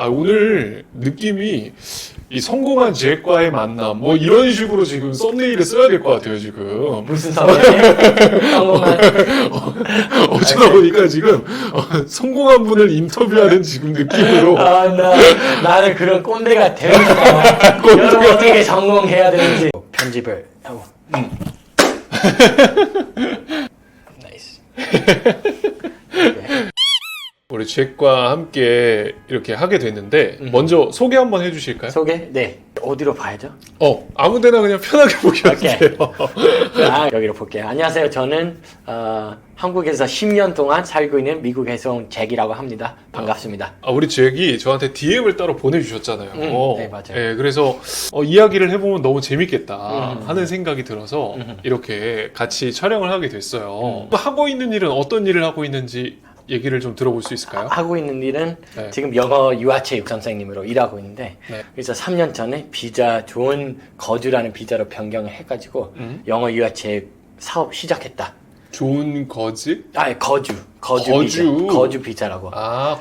오늘 느낌이 이 성공한 잭과의 만남 뭐 이런 식으로 지금 썸네일을 써야 될 것 같아요 지금. 무슨 썸네일? 성공한 어쩌다 보니까 지금 성공한 분을 인터뷰하는 지금 느낌으로. 나는 그런 꼰대가 되고 싶다. 여러분 어떻게 성공해야 되는지 편집을 하고. 나이스. 우리 잭과 함께 이렇게 하게 됐는데 먼저 소개 한번 해주실까요? 소개? 네. 어디로 봐야죠? 아무데나 그냥 편하게 보셔도 돼요. 여기로 볼게요. 안녕하세요. 저는 한국에서 10년 동안 살고 있는 미국에서 온 잭이라고 합니다. 반갑습니다. 우리 잭이 저한테 DM을 따로 보내주셨잖아요. 네, 맞아요. 네, 그래서 이야기를 해보면 너무 재밌겠다 하는 생각이 들어서 이렇게 같이 촬영을 하게 됐어요. 하고 있는 일은 어떤 일을 하고 있는지 얘기를 좀 들어볼 수 있을까요? 하고 있는 일은 네. 지금 영어 유아체육 선생님으로 일하고 있는데 네. 그래서 3년 전에 비자 좋은 거주라는 비자로 변경을 해가지고 영어 유아체육 사업 시작했다. 좋은 거지? 거주 비자. 거주 비자라고.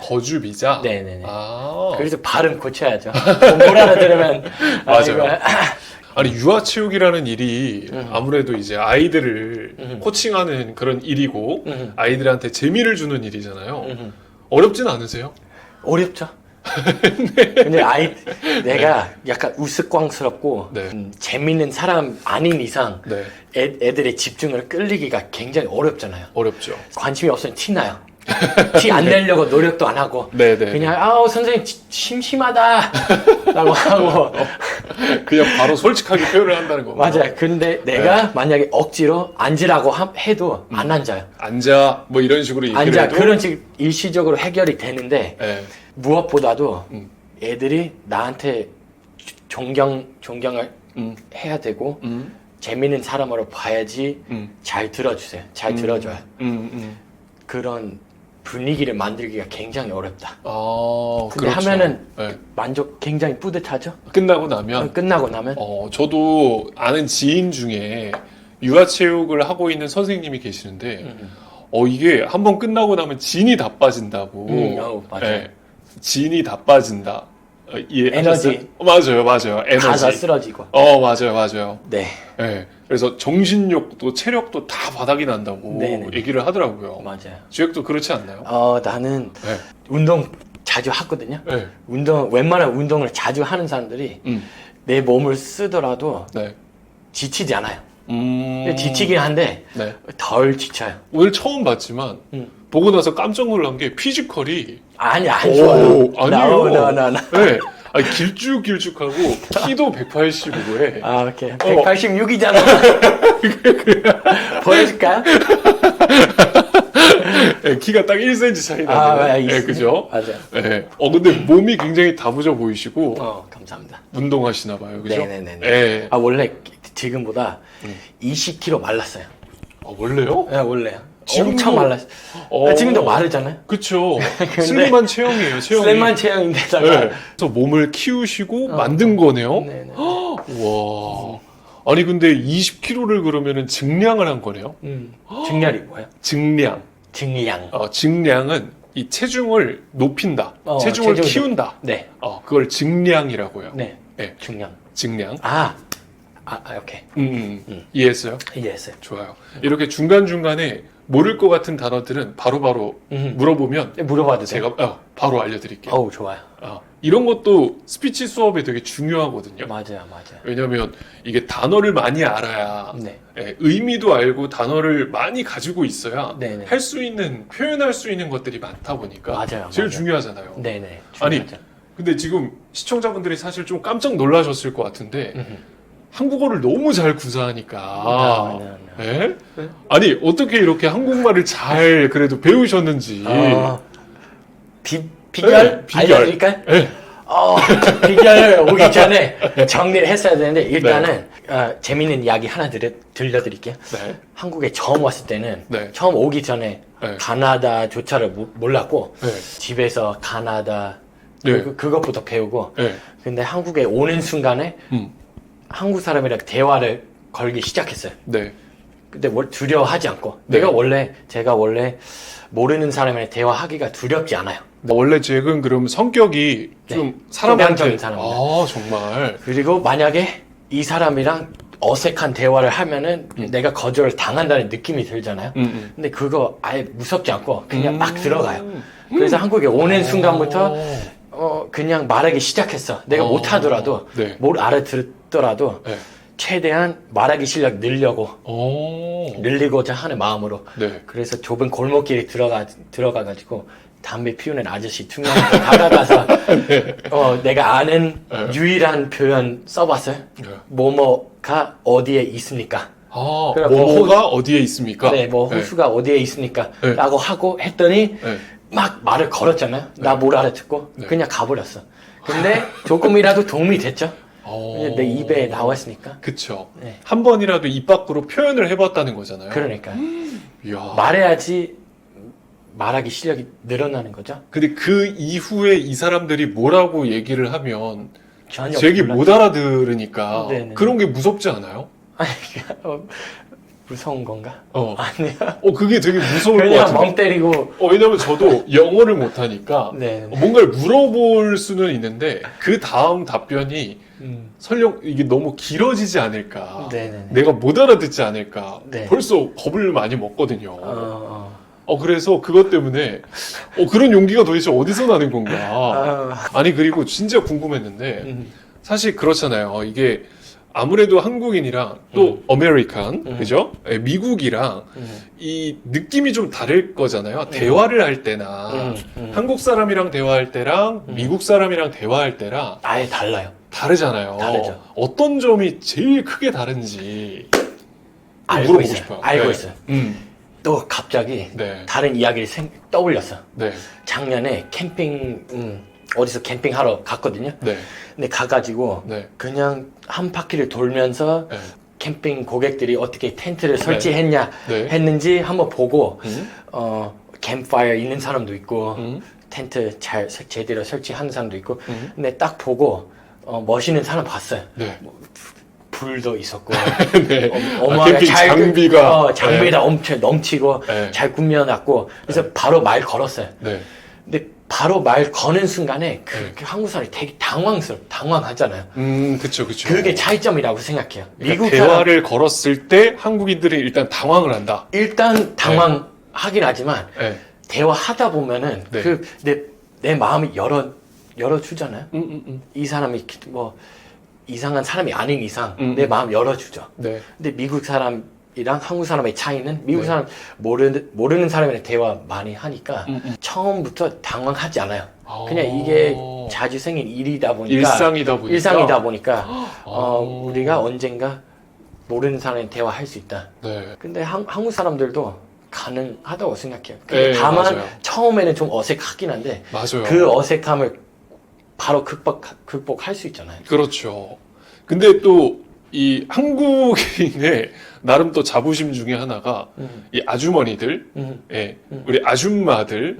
거주 비자? 네네네. 그래서 그래서 발음 고쳐야죠. 못 알아들으면 맞아요. 아니 유아체육이라는 일이 아무래도 이제 아이들을 코칭하는 그런 일이고 아이들한테 재미를 주는 일이잖아요. 어렵진 않으세요? 어렵죠. 근데 내가 약간 우스꽝스럽고 네. 재밌는 사람 아닌 이상 네. 애들의 집중을 끌리기가 굉장히 어렵잖아요. 어렵죠. 관심이 없으면 티나요. 티 안 내려고 노력도 안 하고 네네. 그냥 선생님 심심하다 라고 하고 그냥 바로 솔직하게 표현을 한다는 거. 맞아요. 근데 내가 만약에 억지로 앉으라고 해도 안 앉아요. 앉아 뭐 이런 식으로 얘기를 앉아. 해도 그런 식 일시적으로 해결이 되는데 네. 무엇보다도 애들이 나한테 존경을 해야 되고 재밌는 사람으로 봐야지 잘 들어주세요. 잘 들어줘요. 그런 분위기를 만들기가 굉장히 어렵다. 근데 그렇죠. 하면은 네. 굉장히 뿌듯하죠. 끝나고 나면 끝나고 나면 저도 아는 지인 중에 유아체육을 하고 있는 선생님이 계시는데 이게 한번 끝나고 나면 진이 다 빠진다고. 맞아요. 네. 진이 다 빠진다. 에너지. 맞아요. 에너지. 가서 쓰러지고. 맞아요. 네. 네. 그래서 정신력도 체력도 다 바닥이 난다고 네네네. 얘기를 하더라고요. 맞아요. 지역도 그렇지 않나요? 나는 네. 운동 자주 하거든요. 네. 웬만한 운동을 자주 하는 사람들이 내 몸을 쓰더라도 네. 지치지 않아요. 지치긴 한데 네. 덜 지쳐요. 오늘 처음 봤지만 보고 나서 깜짝 놀란 게 피지컬이 안 좋아요. 아니에요. 나. 네. 길쭉하고 키도 185에 오케이. 186이잖아. 보여줄까요? 네, 키가 딱 1cm 차이 나네요. 네, 그죠? 맞아요. 네. 근데 몸이 굉장히 다부져 보이시고 감사합니다. 운동하시나 봐요. 그죠? 네네네. 네. 원래 지금보다 20kg 말랐어요. 원래요? 네, 원래요. 지금도- 엄청 말랐어요. 지금도 마르잖아요. 그쵸. 슬림한 체형이에요, 체형이. 슬림한 체형인데다가 네. 그래서 몸을 키우시고 만든 거네요? 네네. 와. 아니, 근데 20kg를 그러면은 증량을 한 거네요? 증량이 뭐예요? 증량. 증량. 증량은 이 체중을 높인다. 체중을 체중을 키운다. 네. 그걸 증량이라고 해요. 네. 네. 증량. 증량. 오케이. 이해했어요? 이해했어요. 좋아요. 이렇게 중간중간에 모를 것 같은 단어들은 바로바로 물어보면 물어봐도 돼요? 제가 바로 알려드릴게요. 좋아요. 이런 것도 스피치 수업에 되게 중요하거든요. 맞아요. 왜냐면 이게 단어를 많이 알아야 네. 의미도 알고 단어를 많이 가지고 있어야 네네. 할 수 있는, 표현할 수 있는 것들이 많다 보니까 맞아요. 제일 맞아요. 중요하잖아요. 네네. 아니, 중요하죠. 근데 지금 시청자분들이 사실 좀 깜짝 놀라셨을 것 같은데 한국어를 너무 잘 구사하니까 예? 아니 어떻게 이렇게 한국말을 잘 그래도 배우셨는지. 비결? 비결. 알려드릴까요? 네. 비결 오기 전에 정리를 했어야 되는데 일단은 재밌는 이야기 하나 들려드릴게요. 네. 한국에 처음 왔을 때는 네. 처음 오기 전에 네. 가나다조차를 몰랐고 네. 집에서 가나다 네. 그것부터 배우고 네. 근데 한국에 오는 순간에 한국 사람이랑 대화를 걸기 시작했어요. 네. 근데 뭘 두려워하지 않고 네. 제가 원래 모르는 사람이랑 대화하기가 두렵지 않아요. 원래 잭은 그럼 성격이 좀 사람한테 소방적인 사람입니다. 아 정말 그리고 만약에 이 사람이랑 어색한 대화를 하면은 내가 거절을 당한다는 느낌이 들잖아요. 근데 그거 아예 무섭지 않고 그냥 막 들어가요. 그래서 한국에 오는 순간부터 그냥 말하기 시작했어. 내가 못하더라도 네. 뭘 알아듣더라도 네. 최대한 말하기 실력 늘리고자 하는 마음으로. 네. 그래서 좁은 골목길에 들어가가지고 담배 피우는 아저씨 두 명한테 다가가서 내가 아는 네. 유일한 표현 써봤어요. 네. 뭐뭐가 어디에 있습니까? 아, 그래, 뭐가 어디에 있습니까? 네, 뭐 호수가 어디에 있습니까? 네. 라고 하고 했더니 네. 막 말을 걸었잖아요. 나 뭘 알아듣고 네. 그냥 가버렸어. 근데 조금이라도 도움이 됐죠. 어. 내 입에 나왔으니까. 그쵸. 네. 한 번이라도 입 밖으로 표현을 해봤다는 거잖아요. 그러니까 이야. 말해야지 말하기 실력이 늘어나는 거죠. 근데 그 이후에 이 사람들이 뭐라고 얘기를 하면 전혀 잭이 몰라. 못 알아들으니까 네네. 그런 게 무섭지 않아요? 아니, 무서운 건가? 어. 아니야. 그게 되게 무서울 것 그냥 같은데. 멍 때리고. 왜냐면 저도 영어를 못하니까 네. 뭔가를 물어볼 수는 있는데 그 다음 답변이 설령 이게 너무 길어지지 않을까. 네네네. 내가 못 알아듣지 않을까. 네. 벌써 겁을 많이 먹거든요. 그래서 그것 때문에 그런 용기가 도대체 어디서 나는 건가. 아니 그리고 진짜 궁금했는데 사실 그렇잖아요. 이게 아무래도 한국인이랑 또 아메리칸 그죠? 예, 미국이랑 이 느낌이 좀 다를 거잖아요. 대화를 할 때나 한국 사람이랑 대화할 때랑 미국 사람이랑 대화할 때랑 아예 달라요. 다르잖아요. 다르죠. 어떤 점이 제일 크게 다른지 알고 물어보고 있어요. 싶어요. 알고 네. 있어요. 또 갑자기 네. 다른 이야기를 떠올렸어. 네. 작년에 캠핑 어디서 캠핑하러 갔거든요. 네. 근데 가가지고 네. 그냥 한 바퀴를 돌면서 네. 캠핑 고객들이 어떻게 텐트를 설치했냐 네. 했는지 한번 보고 캠파이어 있는 사람도 있고 음. 텐트 잘 제대로 설치하는 사람도 있고 근데 딱 보고 멋있는 사람 봤어요. 네. 불도 있었고 네. 어마어마하게 캠핑 장비가 장비가 엄청 넘치고 네. 잘 꾸며놨고 그래서 바로 말 걸었어요. 네. 근데 바로 말 거는 순간에 네. 그 한국 사람이 되게 당황하잖아요. 그쵸. 그게 차이점이라고 생각해요. 그러니까 미국 사람 대화를 걸었을 때 한국인들이 일단 당황을 한다. 일단 당황하긴 하지만 네. 대화하다 보면은 네. 내 마음이 열어주잖아요. 음. 이 사람이 뭐 이상한 사람이 아닌 이상 음. 내 마음 열어주죠. 네. 근데 미국 사람이랑 한국 사람의 차이는 미국 네. 사람 모르는 사람이랑 대화 많이 하니까 음. 처음부터 당황하지 않아요. 아. 그냥 이게 자주 생긴 일이다 보니까 일상이다 보니까 우리가 언젠가 모르는 사람이랑 대화할 수 있다. 네. 근데 한국 사람들도 가능하다고 생각해요. 근데 네, 다만 맞아요. 처음에는 좀 어색하긴 한데 맞아요. 그 어색함을 바로 극복할 수 있잖아요. 그렇죠. 근데 또 이 한국인의 나름 또 자부심 중에 하나가 이 아주머니들, 예, 우리 아줌마들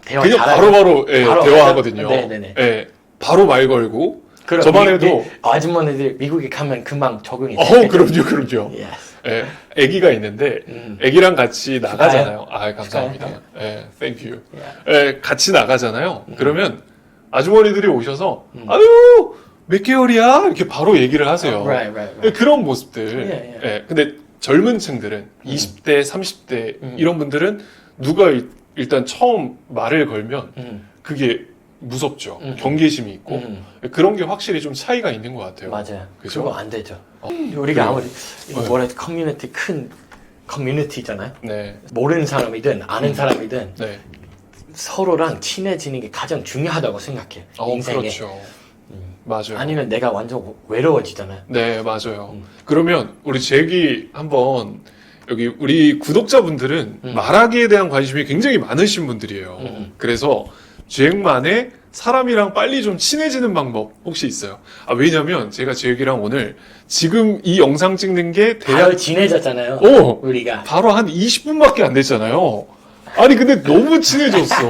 대화 그냥 잘하죠. 바로 대화하거든요. 네네네. 예, 바로 말 걸고 그럼 저만 해도 아주머니들 미국에 가면 금방 적응이 그럼요. Yes. 예, 아기가 있는데 아기랑 같이 나가잖아요. 아, 감사합니다. 축하해요. 예, thank you. 예, 같이 나가잖아요. 그러면 아주머니들이 오셔서 아유 몇 개월이야 이렇게 바로 얘기를 하세요. Right. 예, 그런 모습들. 예. 예, 근데 젊은 층들은 20대, 30대 이런 분들은 누가 일단 처음 말을 걸면 그게 무섭죠. 경계심이 있고 그런 게 확실히 좀 차이가 있는 것 같아요. 맞아요. 그죠? 그거 안 되죠. 우리가 그래요. 아무리 네. 뭐라 커뮤니티 큰 커뮤니티잖아요. 네, 모르는 사람이든 아는 사람이든 네. 서로랑 친해지는 게 가장 중요하다고 생각해요. 인생에. 그렇죠. 맞아요. 아니면 내가 완전 외로워지잖아요. 네, 맞아요. 그러면 우리 잭이 한번 여기 우리 구독자분들은 말하기에 대한 관심이 굉장히 많으신 분들이에요. 그래서 잭만의 사람이랑 빨리 좀 친해지는 방법 혹시 있어요? 왜냐면 제가 잭이랑 오늘 지금 이 영상 찍는 게 바로 친해졌잖아요. 오! 우리가. 바로 한 20분밖에 안 됐잖아요. 아니 근데 너무 친해졌어.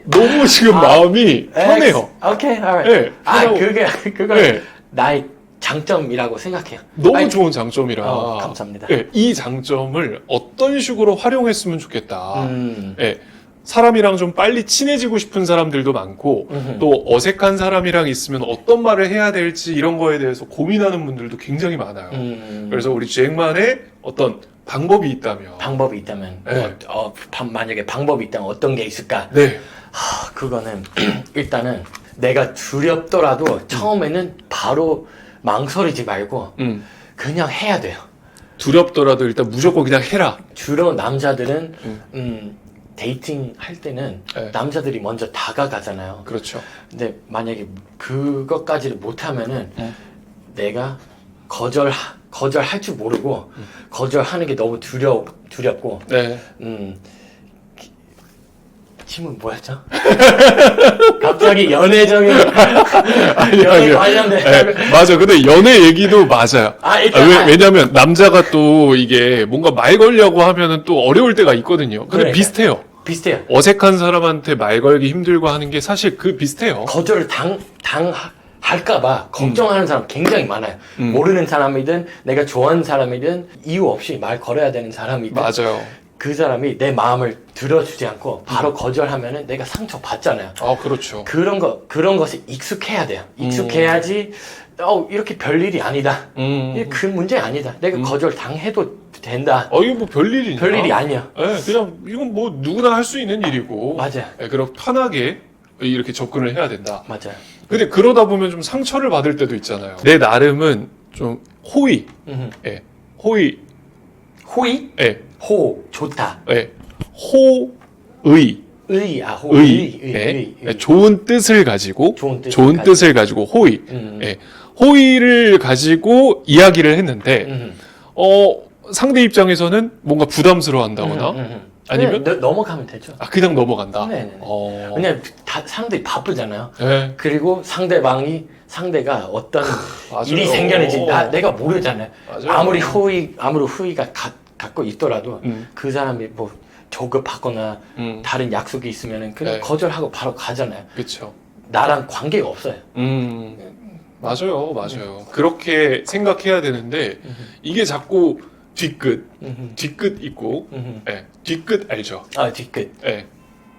너무 지금 마음이 편해요. 오케이, alright. 네, 편하고. 그거 네. 나의 장점이라고 생각해요. 너무 아니, 좋은 장점이라. 감사합니다. 예, 이 장점을 어떤 식으로 활용했으면 좋겠다. 음. 예, 사람이랑 좀 빨리 친해지고 싶은 사람들도 많고 또 어색한 사람이랑 있으면 어떤 말을 해야 될지 이런 거에 대해서 고민하는 분들도 굉장히 많아요. 그래서 우리 주행만의 어떤 방법이 있다면 방법이 있다면 네. 만약에 방법이 있다면 어떤 게 있을까? 네. 그거는 일단은 내가 두렵더라도 처음에는 바로 망설이지 말고 그냥 해야 돼요. 두렵더라도 일단 무조건 그냥 해라. 주로 남자들은 데이팅 할 때는 네. 남자들이 먼저 다가가잖아요. 그렇죠. 근데 만약에 그것까지를 못하면은 내가 거절할 줄 모르고 거절하는 게 너무 두렵고 네. 질문 뭐였죠? 갑자기 연애적인 아니, 연애 아니요. 관련된 네, 맞아. 근데 연애 얘기도 맞아요. 일단 왜냐면 남자가 또 이게 뭔가 말 걸려고 하면은 또 어려울 때가 있거든요. 근데 그러니까요. 비슷해요. 비슷해요. 어색한 사람한테 말 걸기 힘들고 하는 게 사실 그 비슷해요. 거절을 할까봐 걱정하는 사람 굉장히 많아요. 모르는 사람이든 내가 좋아하는 사람이든 이유 없이 말 걸어야 되는 사람이든 맞아요. 그 사람이 내 마음을 들어주지 않고 바로 거절하면은 내가 상처 받잖아요. 그렇죠. 그런 것에 익숙해야 돼요. 익숙해야지 이렇게 별일이 아니다. 이게 큰 문제 아니다. 내가 거절 당해도 된다. 이거 뭐 별일이냐? 별일이 아니야. 네, 그냥 이건 뭐 누구나 할 수 있는 일이고. 맞아요. 네, 그럼 편하게 이렇게 접근을 해야 된다. 맞아요. 근데 그러다 보면 좀 상처를 받을 때도 있잖아요. 내 나름은 좀 호의. 예. 호의. 호의? 예. 호 좋다. 예. 호의. 호의. 예. 좋은 뜻을 가지고 좋은 뜻을 가지고 호의. 예. 호의를 가지고 이야기를 했는데 상대 입장에서는 뭔가 부담스러워 한다거나 아니면 넘어가면 되죠. 그냥 넘어간다. 네네. 왜냐면 사람들이 바쁘잖아요. 네. 그리고 상대가 어떤 맞아요. 일이 생겼는지 내가 모르잖아요. 맞아요. 아무리 후의가 갖고 있더라도 그 사람이 뭐 조급하거나 다른 약속이 있으면은 그냥 네. 거절하고 바로 가잖아요. 그렇죠. 나랑 관계가 없어요. 맞아요. 그렇게 생각해야 되는데 이게 자꾸 뒤끝 있고, 예, 뒤끝 알죠? 뒤끝. 예.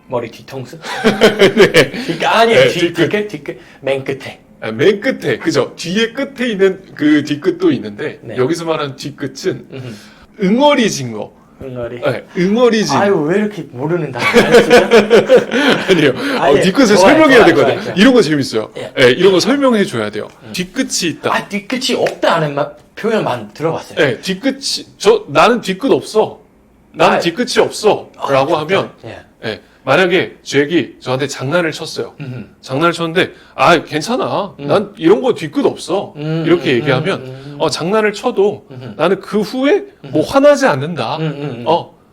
머리 뒤통수? 네. 아니에요. 네, 뒤끝. 맨 끝에. 맨 끝에, 그죠? 뒤에 끝에 있는 그 뒤끝도 있는데, 네. 여기서 말하는 뒤끝은 응어리진 거. 응어리. 네, 응어리진. 아유, 왜 이렇게 모르는 단어 쓰냐? 아니요. 뒤끝을 좋아요, 설명해야 좋아요, 되거든요. 좋아요. 이런 거 재밌어요. 예. 예, 이런 거 설명해 줘야 돼요. 뒤끝이 있다. 뒤끝이 없다는 표현만 들어봤어요. 예, 뒤끝이, 나는 뒤끝 없어. 나는 뒤끝이 없어. 라고 하면, 예. 예, 만약에 잭이 저한테 장난을 쳤어요. 장난을 쳤는데, 괜찮아. 난 이런 거 뒤끝 없어. 이렇게 얘기하면, 장난을 쳐도 나는 그 후에 뭐 화나지 않는다.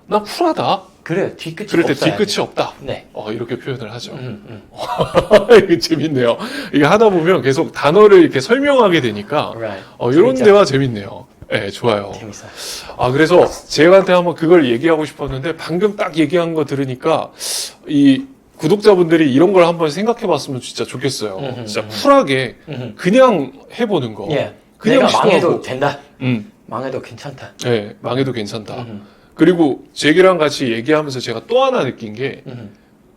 난 쿨하다. 그래요. 뒤끝이 그럴 때 없어야 뒤끝이 없다. 네. 이렇게 표현을 하죠. 이게 재밌네요. 이게 하다 보면 계속 단어를 이렇게 설명하게 되니까, Right. 이런 재밌죠? 대화 재밌네요. 네, 좋아요. 재밌어요. 그래서 제가한테 한번 그걸 얘기하고 싶었는데 방금 딱 얘기한 거 들으니까 이 구독자분들이 이런 걸 한번 생각해 봤으면 진짜 좋겠어요. 진짜 쿨하게 그냥 해보는 거. 예. 그냥 내가 시도하고. 망해도 된다. 음, 망해도 괜찮다. 네, 망해도 괜찮다. 그리고 잭이랑 같이 얘기하면서 제가 또 하나 느낀 게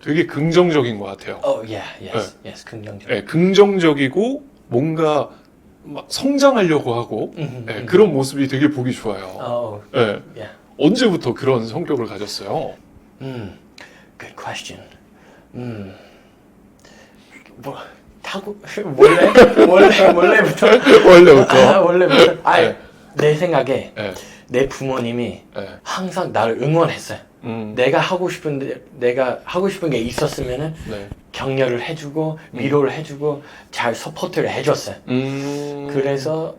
되게 긍정적인 것 같아요. yes. 긍정적. 네, 긍정적이고 뭔가 막 성장하려고 하고 그런 모습이 되게 보기 좋아요. 네. Yeah. 언제부터 그런 성격을 가졌어요? Good question. 원래부터? 원래부터. 네. 내 생각에 네. 내 부모님이 네. 항상 나를 응원했어요. 내가 하고 싶은 게 있었으면은 네. 격려를 해주고 위로를 해주고 잘 서포트를 해줬어요. 그래서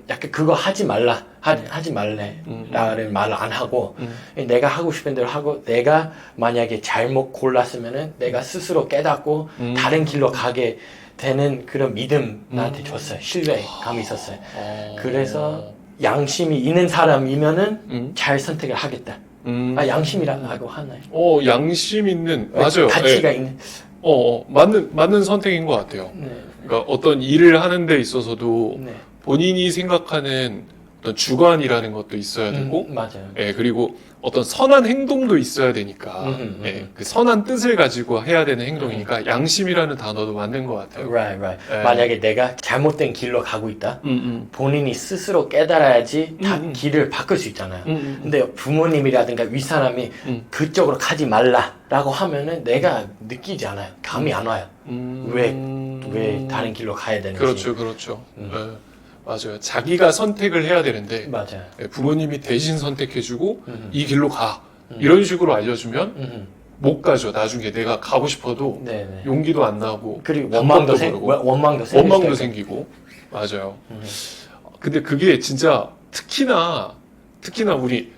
약간 그거 하지 말래 라는 말을 안 하고 내가 하고 싶은 대로 하고 내가 만약에 잘못 골랐으면은 내가 스스로 깨닫고 다른 길로 가게 되는 그런 믿음 나한테 줬어요. 신뢰감이 있었어요. 그래서 양심이 있는 사람이면은 잘 선택을 하겠다. 양심이라고 하나요? 양심 있는, 맞아요. 가치가 네. 있는. 맞는 선택인 것 같아요. 네. 그러니까 어떤 일을 하는 데 있어서도 네. 본인이 생각하는 어떤 주관이라는 것도 있어야 되고, 맞아요. 예, 그리고 어떤 선한 행동도 있어야 되니까, 예, 그 선한 뜻을 가지고 해야 되는 행동이니까 양심이라는 단어도 맞는 것 같아요. Right. 예. 만약에 내가 잘못된 길로 가고 있다. 본인이 스스로 깨달아야지 다 길을 바꿀 수 있잖아요. 근데 부모님이라든가 윗사람이 그쪽으로 가지 말라라고 하면은 내가 느끼지 않아요. 감이 안 와요. 왜 다른 길로 가야 되는지. 그렇죠. 예, 맞아요. 자기가 선택을 해야 되는데, 맞아요. 예, 부모님이 대신 선택해주고, 이 길로 가. 이런 식으로 알려주면, 못 가죠. 나중에 내가 가고 싶어도, 네네. 용기도 안 나고, 그리고 방법도 원망도 모르고, 원망도 생기고. 맞아요. 근데 그게 진짜 특히나 우리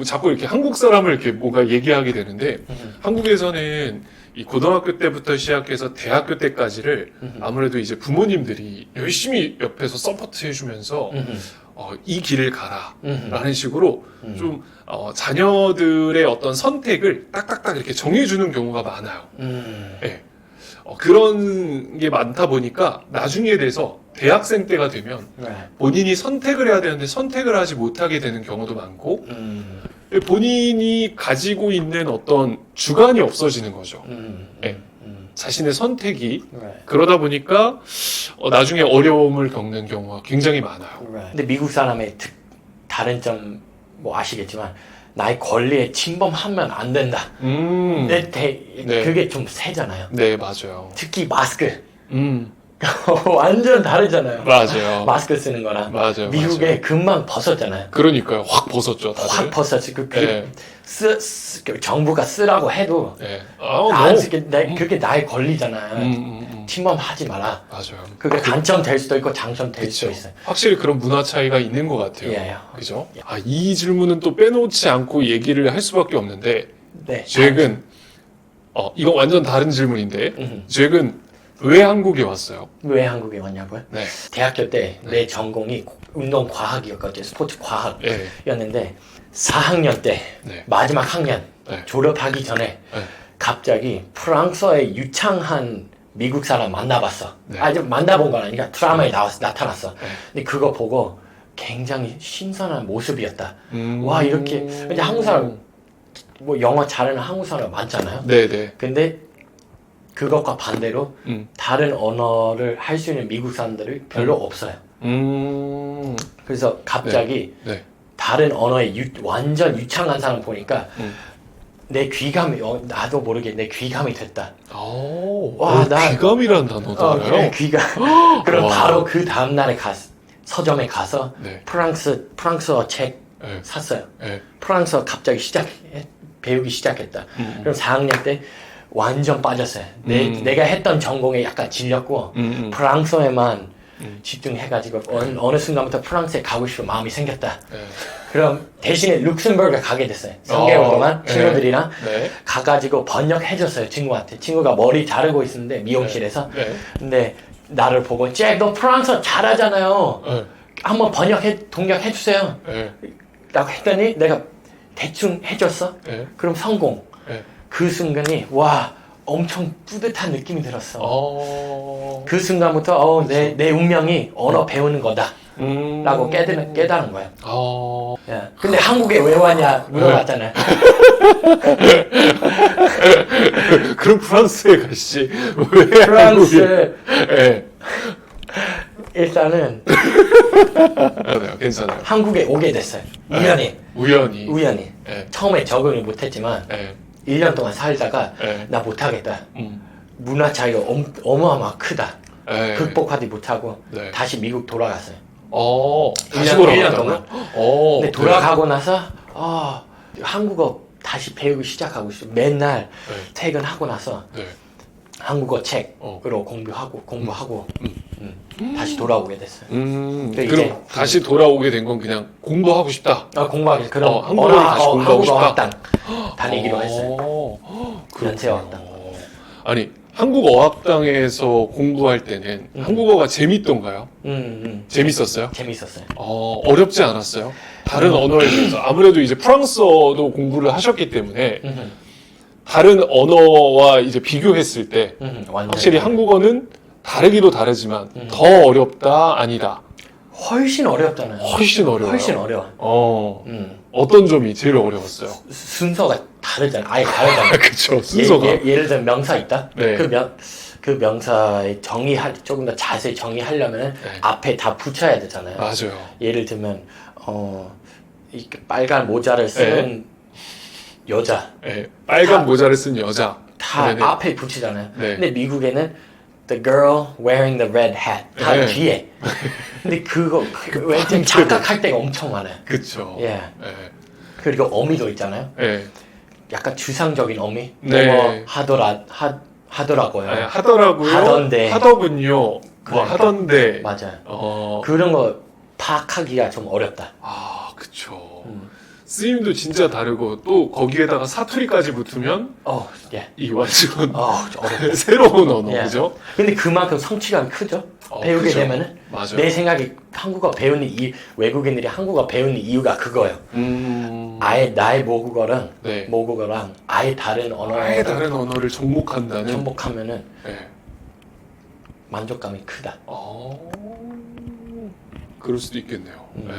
자꾸 이렇게 한국 사람을 이렇게 뭔가 얘기하게 되는데 한국에서는 이 고등학교 때부터 시작해서 대학교 때까지를 아무래도 이제 부모님들이 열심히 옆에서 서포트 해주면서 이 길을 가라 라는 식으로 좀 자녀들의 어떤 선택을 딱딱딱 이렇게 정해주는 경우가 많아요. 예. 그런 게 많다 보니까 나중에 돼서 대학생 때가 되면 본인이 선택을 해야 되는데 선택을 하지 못하게 되는 경우도 많고 본인이 가지고 있는 어떤 주관이 없어지는 거죠. 예. 자신의 선택이 그러다 보니까 나중에 어려움을 겪는 경우가 굉장히 많아요. 근데 미국 사람의 다른 점 뭐 아시겠지만 나의 권리에 침범하면 안 된다. 네. 그게 좀 세잖아요. 네, 맞아요. 특히 마스크. 완전 다르잖아요. 맞아요. 마스크 쓰는 거랑. 맞아요. 미국에 맞아요. 금방 벗었잖아요. 그러니까요. 확 벗었죠. 다들. 확 벗었지. 네. 정부가 쓰라고 해도 네. 안 쓰게, 그게 나의 권리잖아요. 침범하지 마라. 맞아요. 그게 단점 될 수도 있고 장점 될 수도 그쵸. 있어요. 확실히 그런 문화 차이가 있는 것 같아요. 예. 그죠? 이 질문은 또 빼놓지 않고 얘기를 할 수밖에 없는데, 네. 잭은, 이건 완전 다른 질문인데, 잭은 왜 한국에 왔어요? 왜 한국에 왔냐고요? 네. 대학교 때 내 전공이 운동과학이었거든요. 스포츠 네. 과학이었는데 4학년 때 네. 마지막 학년 네. 졸업하기 전에 네. 갑자기 프랑스어의 유창한 미국 사람 만나봤어. 네. 아직 만나본 건 아니라 드라마에 나타났어. 네. 근데 그거 보고 굉장히 신선한 모습이었다. 와 이렇게 근데 한국 사람 뭐 영어 잘하는 한국 사람 많잖아요. 네네. 근데 그것과 반대로 다른 언어를 할 수 있는 미국 사람들이 별로 없어요. 그래서 갑자기 네. 다른 언어에 완전 유창한 사람 보니까 내 귀감이 나도 모르게 내 귀감이 됐다. 와, 귀감이라는 단어도 알아요? 귀감. 그럼 와. 바로 그 다음 날에 서점에 가서 네. 프랑스어 책 네. 샀어요. 네. 프랑스어 갑자기 배우기 시작했다. 그럼 4학년 때 완전 빠졌어요. 내가 했던 전공에 약간 질렸고 프랑스어에만 집중해가지고 어느 순간부터 프랑스에 가고 싶은 마음이 생겼다. 네. 그럼 대신에 룩셈부르크 가게 됐어요. 3개월 동안 친구들이랑 네. 가가지고 번역해줬어요. 친구한테. 친구가 머리 자르고 있었는데 미용실에서. 네. 근데 나를 보고 잭 너 프랑스어 잘하잖아요. 네. 한번 동역해주세요. 네. 라고 했더니 내가 대충 해줬어. 네. 그럼 성공. 네. 그 순간이 와 엄청 뿌듯한 느낌이 들었어. 그 순간부터 내 운명이 언어 배우는 거다 라고 깨달은 거예요. 예. 근데 한국에 왜 왔냐 물어봤잖아요. 그럼 프랑스에 가시지. 왜 프랑스 네. 일단은 네, 괜찮아요. 한국에 오게 됐어요. 우연히. 네. 처음에 적응을 못했지만 네. 1년 동안 살다가 네. 나 못하겠다. 문화 차이가 어마어마 크다. 네. 극복하지 못하고 네. 다시 미국 돌아갔어요. 다시 1년 동안. 어, 근데 돌아가고 나서 한국어 다시 배우기 시작하고 있어요. 맨날 네. 퇴근하고 나서 네. 한국어 책으로 공부하고 다시 돌아오게 됐어요. 그럼 이제 다시 돌아오게 된 건 그냥 공부하고 싶다. 공부하기 그럼 한국어를 다시 공부하고 싶다. 학당 다니기로 했어요. 연세어학당. 아니 한국 어학당에서 공부할 때는 한국어가 재밌던가요? 재밌었어요? 재밌었어요. 어렵지 않았어요? 다른 언어에 비해서 아무래도 이제 프랑스어도 공부를 하셨기 때문에 다른 언어와 이제 비교했을 때 완전 확실히 한국어는 다르기도 다르지만 더 어렵다 아니다. 훨씬 어렵잖아요. 훨씬 어려워요. 훨씬 어려워. 어떤 점이 제일 어려웠어요? 순서가 다르잖아. 아예 다르잖아. 그쵸, 순서가. 예를 들면 명사 있다. 네. 그 명사의 조금 더 자세히 정의하려면 네. 앞에 다 붙여야 되잖아요. 맞아요. 예를 들면 이 빨간 모자를 쓰는 여자 네, 빨간 모자를 쓴 여자. 다 네네. 앞에 붙이잖아요. 네. 근데 미국에는 the girl wearing the red hat 다 네. 뒤에. 근데 그거 왠지 착각할 때가 엄청 많아요. 그쵸. 예. 네. 그리고 어미도 있잖아요. 네. 약간 주상적인 어미. 네. 뭐 하더라고요. 네, 하더라고요. 하던데. 하더군요. 뭐 그러니까. 하던데. 맞아요. 그런 거 파악하기가 좀 어렵다. 아, 그쵸. 쓰임도 진짜 다르고 또 거기에다가 사투리까지 붙으면 예. 이 완전 어렵다. 새로운 언어, 예. 그죠? 근데 그만큼 성취감이 크죠. 배우게 그죠. 되면은 맞아요. 내 생각에 한국어 배우는 외국인들이 한국어 배우는 이유가 그거예요. 아예 나의 모국어랑 네. 모국어랑 아예 다른 언어를 아예 다른 언어를 접목한다는. 접목하면은 네. 만족감이 크다. 그럴 수도 있겠네요. 네.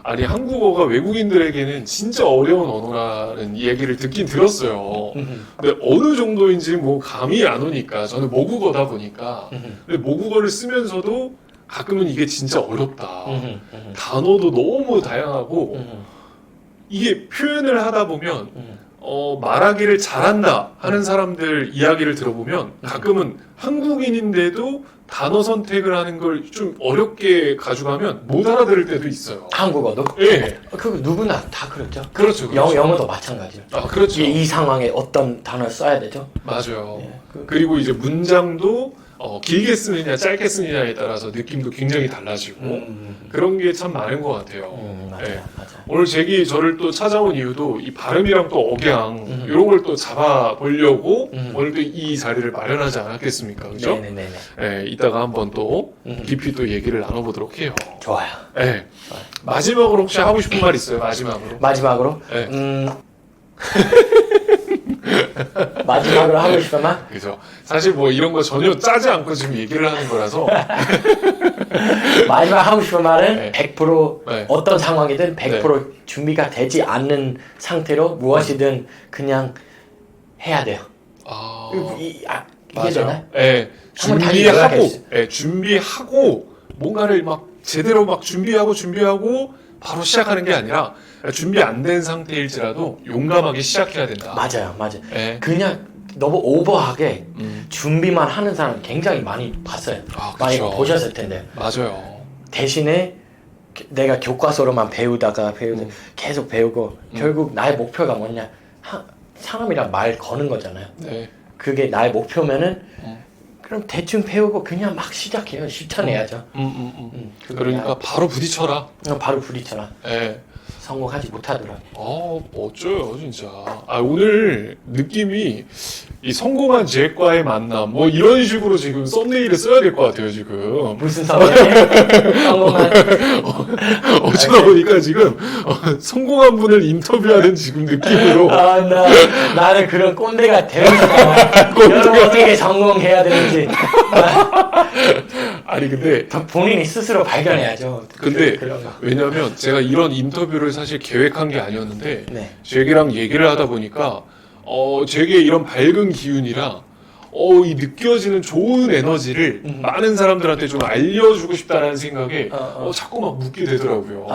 아니 한국어가 외국인들에게는 진짜 어려운 언어라는 얘기를 듣긴 들었어요. 근데 어느 정도인지 뭐 감이 안 오니까 저는 모국어다 보니까 근데 모국어를 쓰면서도 가끔은 이게 진짜 어렵다. 단어도 너무 다양하고 이게 표현을 하다 보면 말하기를 잘한다 하는 사람들 이야기를 들어보면 가끔은 한국인인데도 단어 선택을 하는 걸 좀 어렵게 가져가면 못 알아들을 때도 있어요. 한국어도? 예. 그거 누구나 다 그렇죠. 그렇죠. 그렇죠. 영어도 마찬가지로. 아, 그렇죠. 이 상황에 어떤 단어를 써야 되죠? 맞아요. 예. 그리고 이제 문장도 길게 쓰느냐 짧게 쓰느냐에 따라서 느낌도 굉장히 달라지고 그런 게 참 많은 것 같아요. 맞아요. 예. 맞아요. 오늘 잭이 저를 또 찾아온 이유도 이 발음이랑 또 억양 이런 걸 또 잡아보려고 오늘 또 이 자리를 마련하지 않았겠습니까? 그죠? 네네네. 예, 이따가 한번 또 깊이 또 얘기를 나눠보도록 해요. 좋아요. 예. 마지막으로 혹시 하고 싶은 말 있어요? 마지막으로? 마지막으로 네. 마지막으로 하고 싶은 말? 그죠. 사실 뭐 이런 거 전혀 짜지 않고 지금 얘기를 하는 거라서 마지막 하고 싶은 말은 네. 100% 네. 어떤 상황이든 100% 준비가 되지 않는 상태로 무엇이든 그냥 해야 돼요. 이게 맞아요. 되나요? 예, 한번 다시 준비하고, 연락해주세요. 예, 준비하고 뭔가를 막 제대로 막 준비하고 바로 시작하는 게 아니라 준비 안 된 상태일지라도 용감하게 시작해야 된다. 맞아요. 예. 그냥 너무 오버하게 준비만 하는 사람 굉장히 많이 봤어요. 많이 그쵸. 보셨을 텐데. 맞아요. 대신에 내가 교과서로만 배우다가 계속 배우고 결국 나의 목표가 뭐냐? 사람이랑 말 거는 거잖아요. 네. 그게 나의 목표면은 그럼 대충 배우고 그냥 막 시작해요. 실천해야죠. 그러니까 바로 부딪혀라. 바로 부딪혀라. 예. 성공하지 못하더라. 어쩌요, 진짜. 오늘 느낌이 이 성공한 잭과의 만남, 뭐 이런 식으로 지금 썸네일을 써야 될 것 같아요, 지금. 무슨 성공이에요? 성공한 어쩌다 보니까 지금 성공한 분을 인터뷰하는 지금 느낌으로. 나는 그런 꼰대가 되고 싶어. 여러분 어떻게 성공해야 되는지. 아니, 근데. 본인이 스스로 발견해야죠. 근데, 그런 거. 왜냐면 제가 이런 인터뷰를 사실 계획한 게 아니었는데, 네. 잭이랑 얘기를 하다 보니까, 잭의 이런 밝은 기운이랑, 이 느껴지는 좋은 에너지를 많은 사람들한테 좀 알려주고 싶다는 생각에, 자꾸 막 묻게 되더라고요.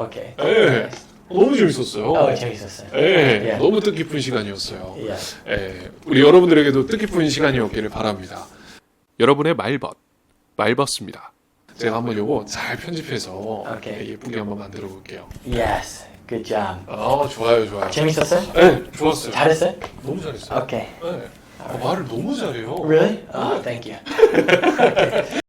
오케이. 예. 너무 재밌었어요. 재밌었어요. 예. 예. 너무 뜻깊은 시간이었어요. 예. 예. 우리 여러분들에게도 뜻깊은 시간이었기를 바랍니다. 여러분의 말벗습니다. 제가 한번 요거 잘 편집해서 오케이. 예쁘게 한번 만들어 볼게요. Yes. Good job. 좋아요. 재밌었어요? 네, 좋았어요. 잘했어요? 너무 잘했어요. 오케이. 네. 말을 너무 잘해요. Really? Thank you.